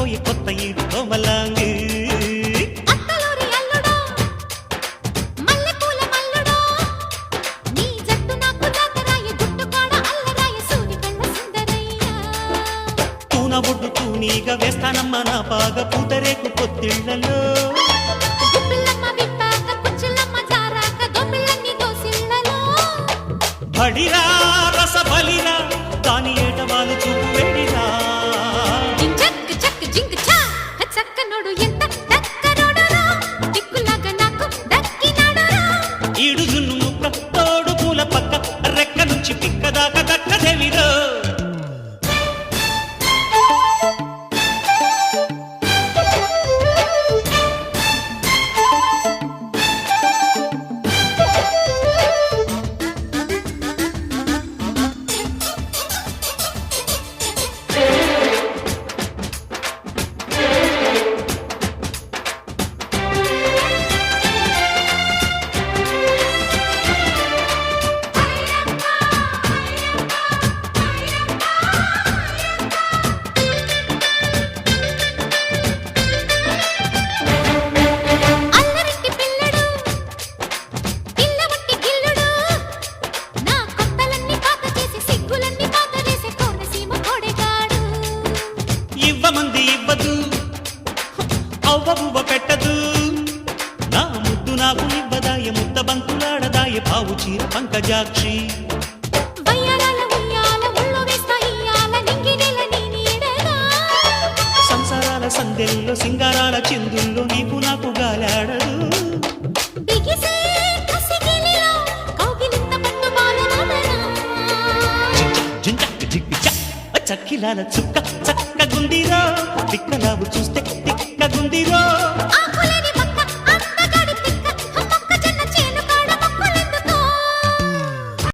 పోయి కొత్త ఈడు కోమలాంగి ఒడ్డు తూనీగా వేస్తానమ్మ నా పాగ పూతరేకు పొత్తిళ్లలో బడిరా రస బలిరా దాని ఏట వాళ్ళు చూపు వేడిరా ఈడు జున్ను ముక్క తోడు పూల పక్క రెక్క నుంచి పిక్క దాకా దక్కదేవిరో ఇవ్వమంది ఇవ్వదు అవ్వబువ్వ పెట్టదు నా ముద్దు నాకు ఇవ్వదాయ ముద్ద బంతులాడదాయ పావు చీర పంకజాక్షి సంసారాల సందెల్లో సింగారాల చిందుల్లో నీకు నాకు గాలాడదు చక్కిలాల చుక్క చక్కగుందిరో తిక్కలావు చూస్తే తిక్కగుందిరో